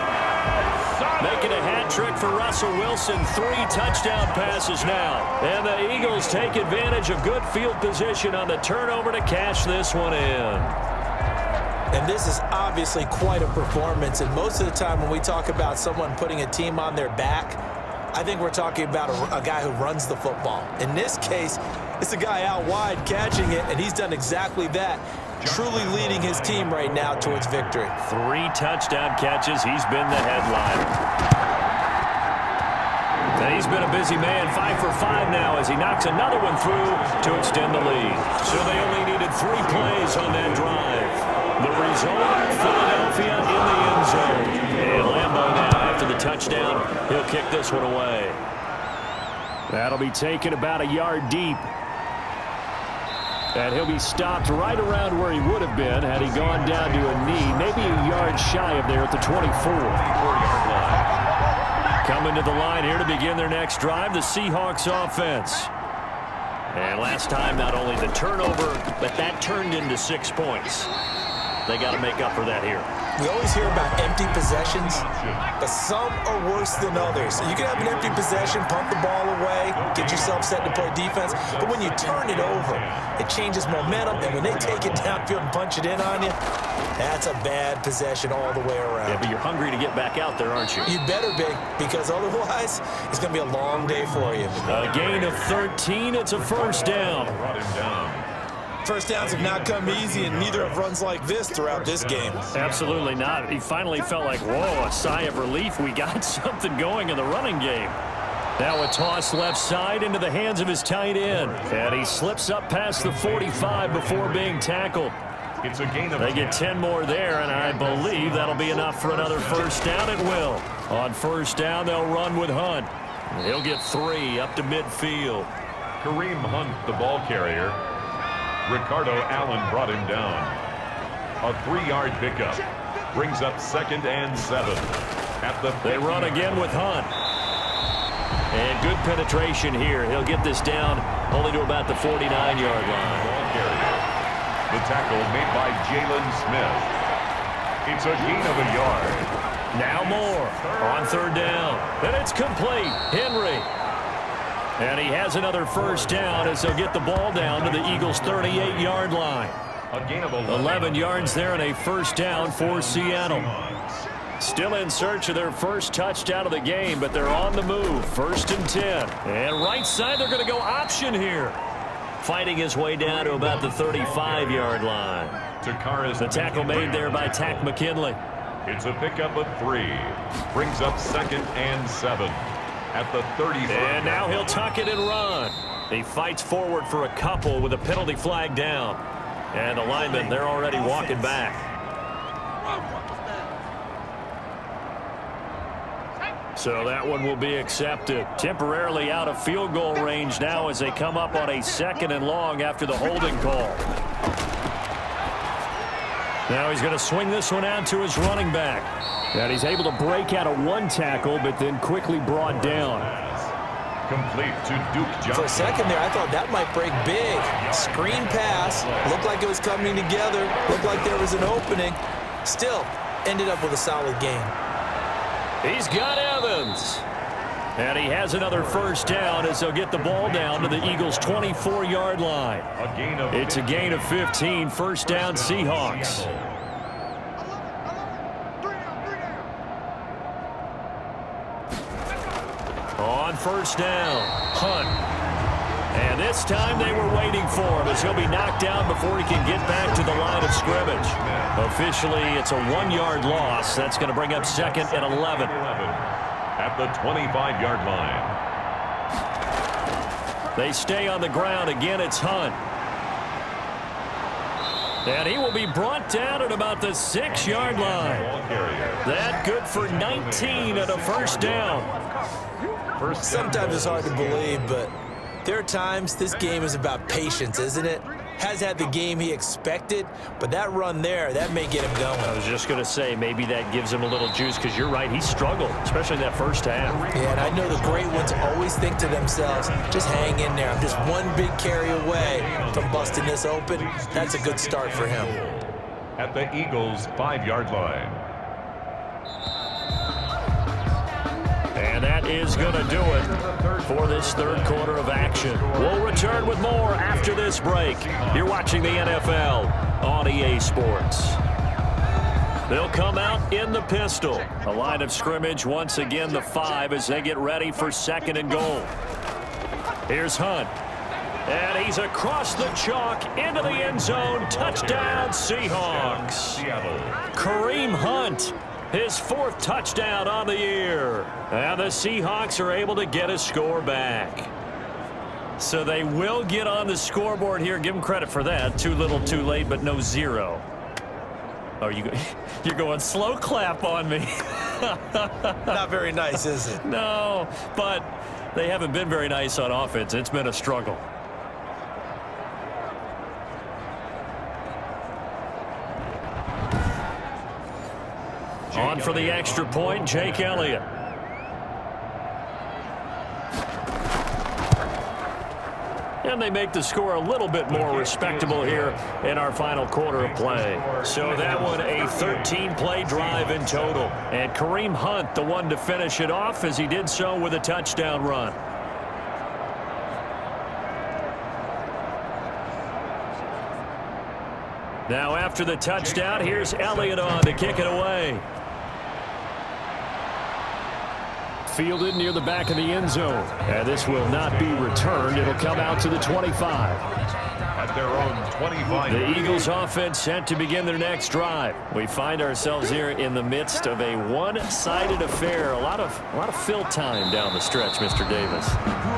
Making a hat trick for Russell Wilson. 3 touchdown passes now. And the Eagles take advantage of good field position on the turnover to cash this one in. And this is obviously quite a performance. And most of the time when we talk about someone putting a team on their back, I think we're talking about a guy who runs the football. In this case, it's a guy out wide catching it, and he's done exactly that. Truly leading his team right now towards victory. 3 touchdown catches. He's been the headliner. And he's been a busy man, 5 for 5 now as he knocks another one through to extend the lead. So they only needed 3 plays on that drive. The result, Philadelphia in the end zone. And Lambeau now, after the touchdown, he'll kick this one away. That'll be taken about a yard deep. And he'll be stopped right around where he would have been had he gone down to a knee, maybe a yard shy of there at the 24-yard line. Coming to the line here to begin their next drive, the Seahawks offense. And last time, not only the turnover, but that turned into 6 points. They got to make up for that here. We always hear about empty possessions, but some are worse than others. You can have an empty possession, punt the ball away, get yourself set to play defense, but when you turn it over, it changes momentum, and when they take it downfield and punch it in on you, that's a bad possession all the way around. Yeah, but you're hungry to get back out there, aren't you? You better be, because otherwise, it's going to be a long day for you. A gain of 13, it's a 1st down. Brought him down. First downs have not come easy, and neither have runs like this throughout this game. Absolutely not. He finally felt like, whoa, a sigh of relief. We got something going in the running game. Now a toss left side into the hands of his tight end. And he slips up past the 45 before being tackled. It's a gain of They get 10 more there, and I believe that'll be enough for another 1st down. It will. On 1st down, they'll run with Hunt. He'll get 3 up to midfield. Kareem Hunt, the ball carrier. Ricardo Allen brought him down. A 3-yard pickup brings up 2nd and 7. At the They run again with Hunt. And good penetration here. He'll get this down only to about the 49-yard line. ball carrier. The tackle made by Jalen Smith. It's a gain of a yard. Now more on 3rd down. And it's complete. Henry. And he has another 1st down as they'll get the ball down to the Eagles' 38-yard line. A gain of 11 yards there and a 1st down for Seattle. Still in search of their first touchdown of the game, but they're on the move. 1st and 10. And right side, they're going to go option here. Fighting his way down to about the 35-yard line. The tackle made there by Tack McKinley. It's a pickup of 3. Brings up 2nd and 7. At the 35. And now he'll tuck it and run. He fights forward for a couple with a penalty flag down. And the linemen, they're already walking back. So that one will be accepted. Temporarily out of field goal range now as they come up on a 2nd and long after the holding call. Now he's going to swing this one out to his running back. And he's able to break out of 1 tackle, but then quickly brought down. Complete to Duke Johnson. For a second there, I thought that might break big. Screen pass. Looked like it was coming together. Looked like there was an opening. Still, ended up with a solid game. He's got Evans. And he has another first down as they'll get the ball down to the Eagles' 24-yard line. It's a gain of 15, first down Seahawks. On first down, Hunt. And this time they were waiting for him as he'll be knocked down before he can get back to the line of scrimmage. Officially, it's a 1-yard loss. That's going to bring up second and 11. At the 25-yard line. They stay on the ground. Again, it's Hunt. And he will be brought down at about the 6-yard line. That good for 19 and a first down. Sometimes it's hard to believe, but there are times this game is about patience, isn't it? Has had the game he expected, but that run there, that may get him going. I was just going to say, maybe that gives him a little juice, because you're right, he struggled, especially in that first half. Yeah, and I know the great ones always think to themselves, just hang in there. I'm just one big carry away from busting this open. That's a good start for him. At the Eagles' 5-yard line. And that is going to do it for this third quarter of action. We'll return with more after this break. You're watching the NFL on EA Sports. They'll come out in the pistol. A line of scrimmage once again the 5 as they get ready for second and goal. Here's Hunt. And he's across the chalk into the end zone. Touchdown Seahawks. Kareem Hunt. His 4th touchdown on the year. And the Seahawks are able to get a score back. So they will get on the scoreboard here. Give them credit for that. Too little, too late, but no 0. Oh, you're going slow clap on me. Not very nice, is it? No, but they haven't been very nice on offense. It's been a struggle. On for the extra point, Jake Elliott. And they make the score a little bit more respectable here in our final quarter of play. So that one a 13-play drive in total. And Kareem Hunt, the one to finish it off, as he did so with a touchdown run. Now after the touchdown, here's Elliott on to kick it away. Fielded near the back of the end zone. And this will not be returned. It'll come out to the 25. At their own 25. The Eagles offense set to begin their next drive. We find ourselves here in the midst of a one-sided affair. A lot of fill time down the stretch, Mr. Davis.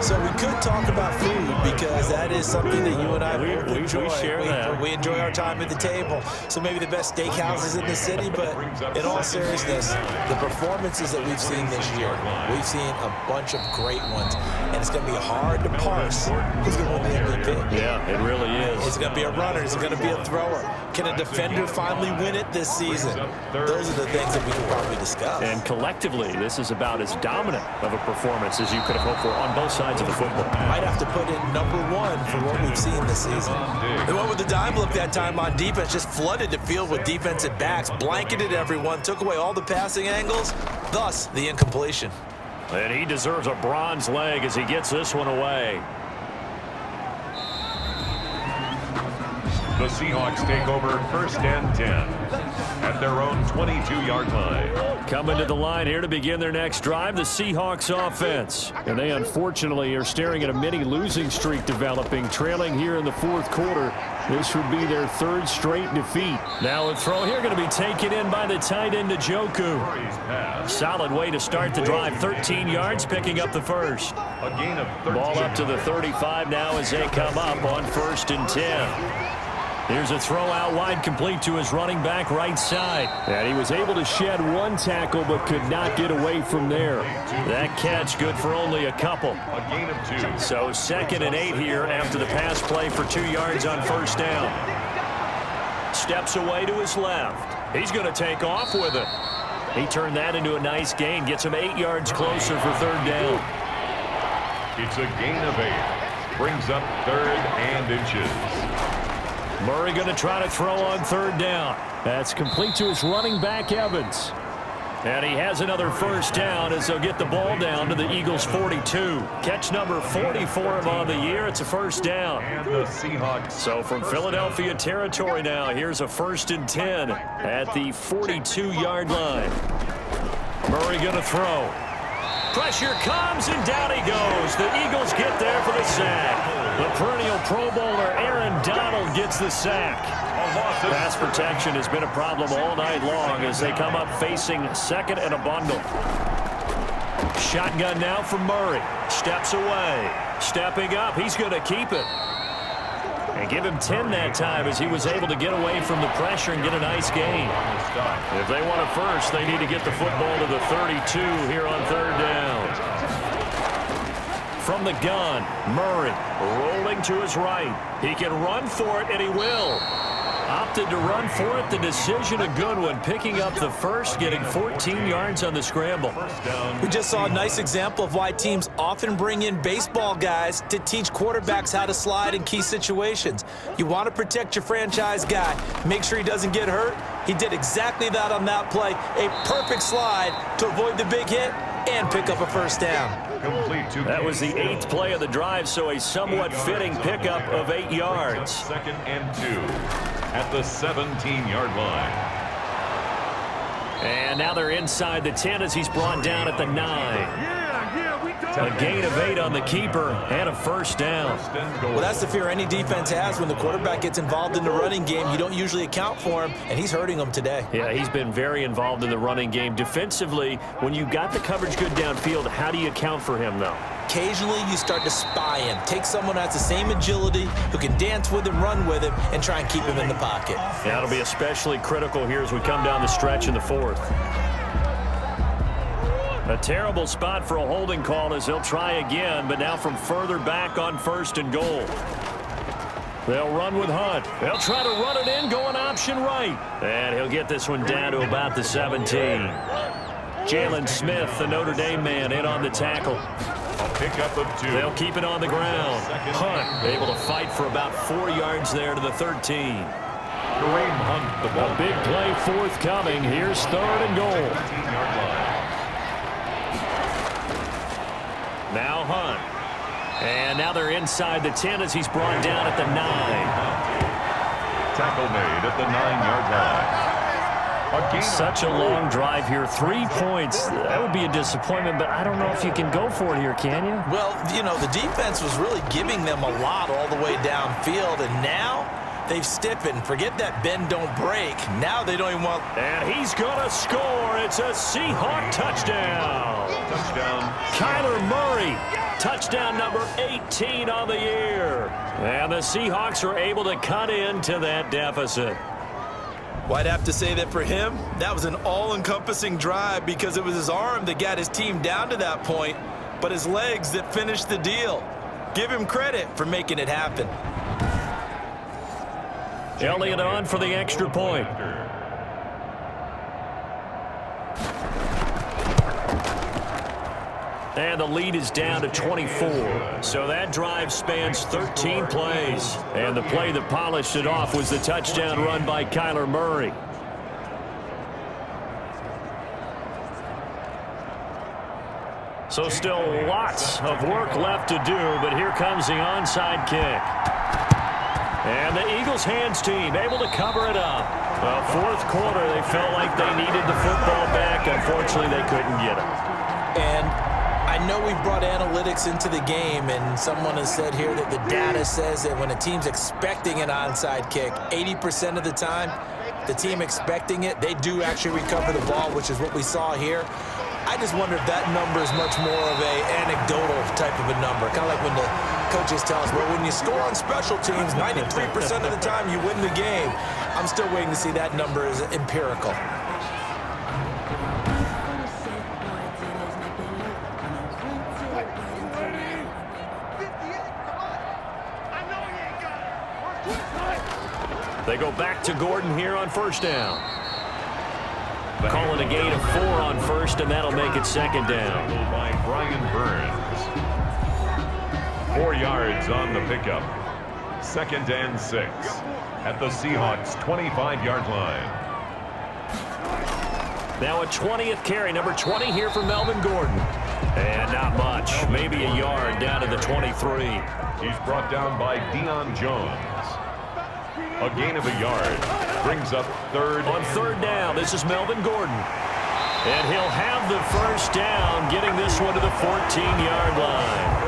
So we could talk about food, because that is something that you and I both enjoy. We share that. We enjoy our time at the table. So maybe the best steakhouses in the city, but in all seriousness, the performances that we've seen this year, we've seen a bunch of great ones, and it's going to be hard to parse who's going to win the MVP. Yeah, it really is. Is it going to be a runner? Is it going to be a thrower? Can a defender finally win it this season? Those are the things that we can probably discuss. And collectively, this is about as dominant of a performance as you could have hoped for on both sides of the football. Might have to put in #1 for what we've seen this season. They went with the dime look that time on defense, just flooded the field with defensive backs, blanketed everyone, took away all the passing angles, thus the incompletion. And he deserves a bronze leg as he gets this one away. The Seahawks take over 1st and 10 at their own 22-yard line. Coming to the line here to begin their next drive, the Seahawks offense. And they unfortunately are staring at a mini losing streak developing, trailing here in the 4th quarter. This would be their 3rd straight defeat. Now a throw here going to be taken in by the tight end Njoku. Solid way to start the drive. 13 yards, picking up the first. A gain of 13. Ball up to the 35 now as they come up on 1st and 10. Here's a throw out wide, complete to his running back right side. And he was able to shed one tackle but could not get away from there. That catch good for only a couple. A gain of 2. So 2nd and 8 here after the pass play for 2 yards on 1st down. Steps away to his left. He's going to take off with it. He turned that into a nice gain. Gets him 8 yards closer for 3rd down. It's a gain of 8. Brings up 3rd and inches. Murray going to try to throw on 3rd down. That's complete to his running back, Evans. And he has another first down as they'll get the ball down to the Eagles' 42. Catch number 44 on the year. It's a first down. And the Seahawks. So from Philadelphia territory now, here's a 1st and 10 at the 42-yard line. Murray going to throw. Pressure comes, and down he goes. The Eagles get there for the sack. The perennial Pro Bowler Aaron Donald gets the sack. Pass protection has been a problem all night long as they come up facing second and a bundle. Shotgun now for Murray. Steps away. Stepping up. He's going to keep it. And give him 10 that time as he was able to get away from the pressure and get a nice gain. If they want it first, they need to get the football to the 32 here on 3rd down. From the gun, Murray rolling to his right. He can run for it, and he will. Opted to run for it. The decision a good one. Picking up the first, getting 14 yards on the scramble. We just saw a nice example of why teams often bring in baseball guys to teach quarterbacks how to slide in key situations. You want to protect your franchise guy. Make sure he doesn't get hurt. He did exactly that on that play. A perfect slide to avoid the big hit and pick up a first down. That was the 8th play of the drive, so a somewhat fitting pickup of 8 yards. 2nd and 2 at the 17-yard line. And now they're inside the 10 as he's brought down at the 9. A gain of 8 on the keeper and a first down. Well, that's the fear any defense has when the quarterback gets involved in the running game. You don't usually account for him, and he's hurting them today. Yeah, he's been very involved in the running game. Defensively, when you got the coverage good downfield, how do you account for him, though? Occasionally, you start to spy him. Take someone who has the same agility, who can dance with him, run with him, and try and keep him in the pocket. Yeah, that'll be especially critical here as we come down the stretch in the 4th. A terrible spot for a holding call as he'll try again, but now from further back on 1st and goal. They'll run with Hunt. They'll try to run it in, going option right. And he'll get this one down to about the 17. Jalen Smith, the Notre Dame man, in on the tackle. A pickup of 2. They'll keep it on the ground. Hunt able to fight for about 4 yards there to the 13. Kareem Hunt, the ball. A big play forthcoming. Here's 3rd and goal. 17-yard line. Now Hunt. And now they're inside the 10 as he's brought down at the 9. Tackle made at the 9-yard line. Such a long drive here. 3 points. That would be a disappointment, but I don't know if you can go for it here, can you? Well, you know, the defense was really giving them a lot all the way downfield, and now they've stiffened. Forget that bend, don't break. Now they don't even want... And he's going to score. It's a Seahawk touchdown. Touchdown. Kyler Murray. Touchdown number 18 on the year. And the Seahawks are able to cut into that deficit. Well, I'd have to say that for him, that was an all-encompassing drive because it was his arm that got his team down to that point, but his legs that finished the deal. Give him credit for making it happen. Elliott on for the extra point. And the lead is down to 24. So that drive spans 13 plays. And the play that polished it off was the touchdown run by Kyler Murray. So still lots of work left to do, but here comes the onside kick. And the Eagles hands team able to cover it up. Well, 4th quarter, they felt like they needed the football back. Unfortunately, they couldn't get it. And I know we've brought analytics into the game, and someone has said here that the data says that when a team's expecting an onside kick, 80% of the time, the team expecting it, they do actually recover the ball, which is what we saw here. I just wonder if that number is much more of a anecdotal type of a number, kind of like when the coaches tell us, well, when you score on special teams, 93% of the time you win the game. I'm still waiting to see that number is empirical. They go back to Gordon here on 1st down. Calling a gain of 4 on 1st, and that'll make it 2nd down. By Brian Burns. 4 yards on the pickup. 2nd and 6 at the Seahawks 25-yard line. Now a 20th carry, number 20 here for Melvin Gordon. And not much, maybe a yard down to the 23. He's brought down by Deion Jones. A gain of a yard brings up third. On third down, this is Melvin Gordon. And he'll have the first down, getting this one to the 14-yard line.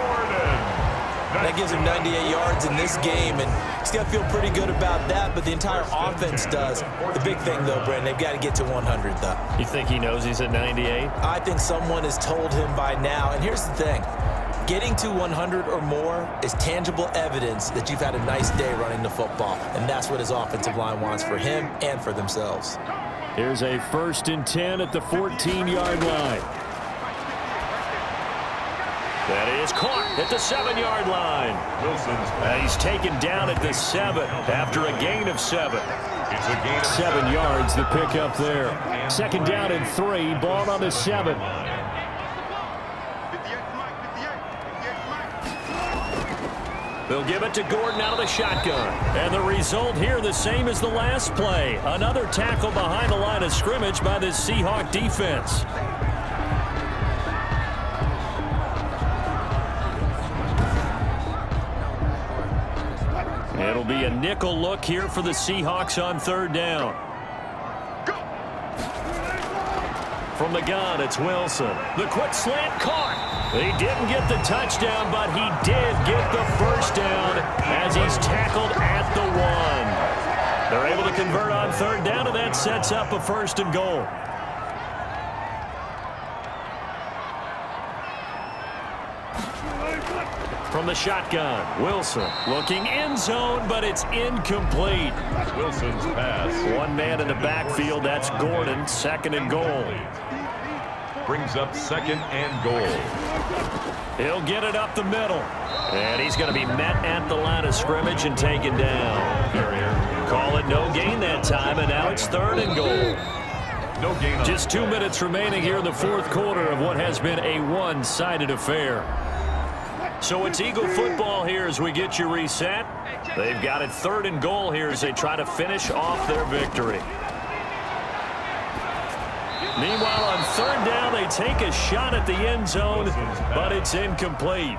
That gives him 98 yards in this game, and he's got to feel pretty good about that, but the entire offense does. The big thing, though, Brandon, they've got to get to 100, though. You think he knows he's at 98? I think someone has told him by now, and here's the thing. Getting to 100 or more is tangible evidence that you've had a nice day running the football, and that's what his offensive line wants for him and for themselves. Here's a 1st and 10 at the 14-yard line. That is caught at the 7-yard line. He's taken down at the 7 after a gain of 7. It's a gain of 7 yards, the pickup there. 2nd down and 3, ball on the 7. They'll give it to Gordon out of the shotgun. And the result here the same as the last play. Another tackle behind the line of scrimmage by the Seahawks defense. It'll be a nickel look here for the Seahawks on 3rd down. From the gun, it's Wilson. The quick slant caught. He didn't get the touchdown, but he did get the first down as he's tackled at the 1. They're able to convert on 3rd down, and that sets up a 1st and goal. From the shotgun, Wilson looking end zone, but it's incomplete. Wilson's pass. One man in the backfield, that's Gordon, 2nd and goal. Brings up 2nd and goal. He'll get it up the middle. And he's going to be met at the line of scrimmage and taken down. Call it no gain that time, and now it's 3rd and goal. No gain. Just 2 minutes remaining here in the 4th quarter of what has been a one-sided affair. So it's Eagle football here as we get you reset. They've got it 3rd and goal here as they try to finish off their victory. Meanwhile, on 3rd down, they take a shot at the end zone, but it's incomplete.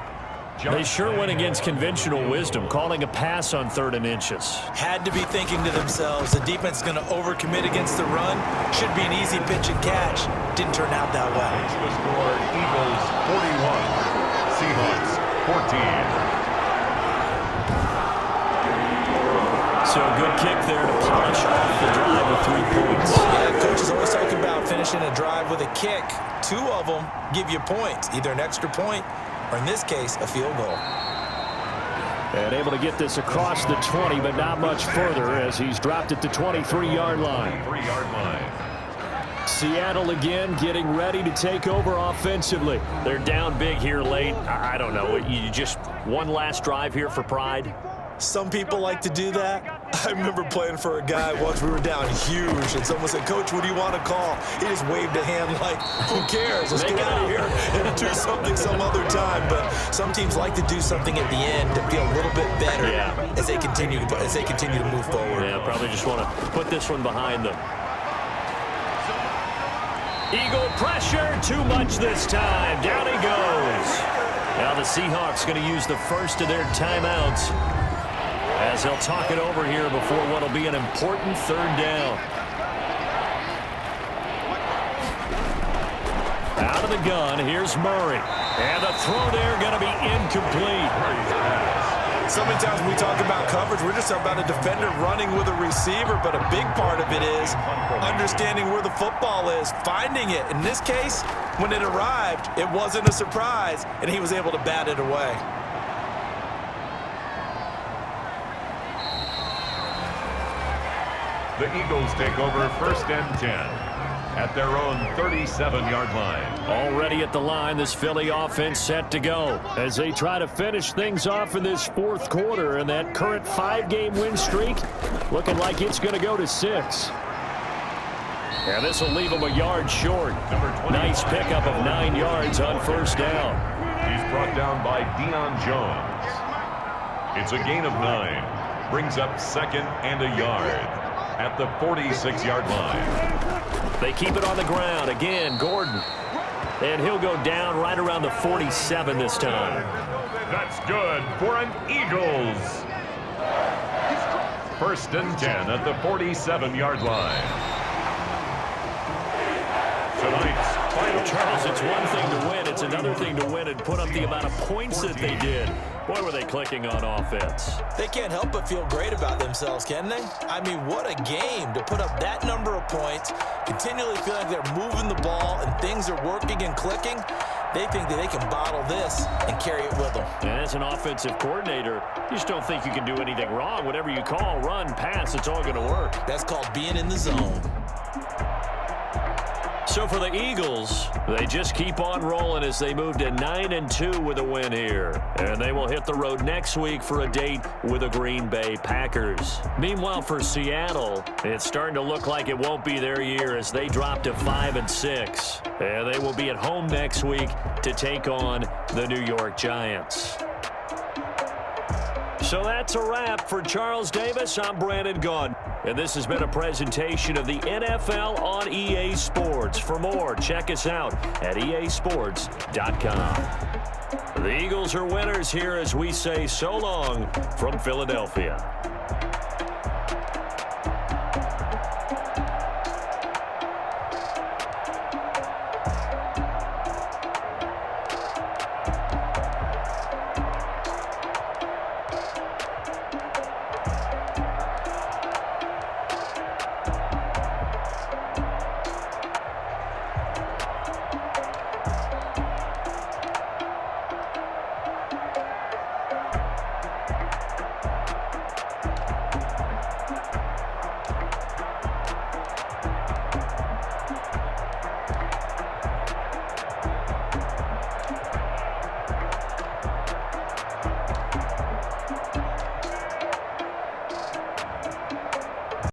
They sure went against conventional wisdom, calling a pass on 3rd and inches. Had to be thinking to themselves, the defense is going to overcommit against the run. Should be an easy pitch and catch. Didn't turn out that way. The score, Eagles 41, Seahawks 14. So a good kick there to polish off the drive with 3 points. Yeah, coach is always talking about finishing a drive with a kick. 2 of them give you points, either an extra point or, in this case, a field goal. And able to get this across the 20, but not much further as he's dropped at the 23-yard line. 3-yard line. Seattle again getting ready to take over offensively. They're down big here late. I don't know. You just one last drive here for pride? Some people like to do that. I remember playing for a guy once. We were down huge, and someone said, "Coach, what do you want to call?" He just waved a hand like, "Who cares? Let's get out of here and do something some other time." But some teams like to do something at the end to feel a little bit better as they continue to move forward. Yeah, probably just want to put this one behind them. Eagle pressure, too much this time. Down he goes. Now the Seahawks going to use the first of their timeouts as they'll talk it over here before what will be an important 3rd down. Out of the gun, here's Murray. And the throw there going to be incomplete. So many times when we talk about coverage, we're just talking about a defender running with a receiver, but a big part of it is understanding where the football is, finding it. In this case, when it arrived, it wasn't a surprise, and he was able to bat it away. The Eagles take over 1st and 10 at their own 37-yard line. Already at the line, this Philly offense set to go as they try to finish things off in this 4th quarter, and that current 5-game win streak looking like it's going to go to 6. And this will leave them a yard short. Nice pickup of 9 yards on 1st down. He's brought down by Deion Jones. It's a gain of 9. Brings up 2nd and a yard at the 46-yard line. They keep it on the ground. Again, Gordon. And he'll go down right around the 47 this time. That's good for an Eagles. First and 10 at the 47-yard line. Tonight's final. Charles, it's one thing to win. It's another thing to win and put up the amount of points that they did. Boy, were they clicking on offense. They can't help but feel great about themselves, can they? I mean, what a game to put up that number of points, continually feel like they're moving the ball and things are working and clicking. They think that they can bottle this and carry it with them. And as an offensive coordinator, you just don't think you can do anything wrong. Whatever you call, run, pass, it's all going to work. That's called being in the zone. So for the Eagles, they just keep on rolling as they move to 9-2 with a win here. And they will hit the road next week for a date with the Green Bay Packers. Meanwhile, for Seattle, it's starting to look like it won't be their year as they drop to 5-6. And they will be at home next week to take on the New York Giants. So that's a wrap. For Charles Davis, I'm Brandon Gunn. And this has been a presentation of the NFL on EA Sports. For more, check us out at easports.com. The Eagles are winners here as we say so long from Philadelphia.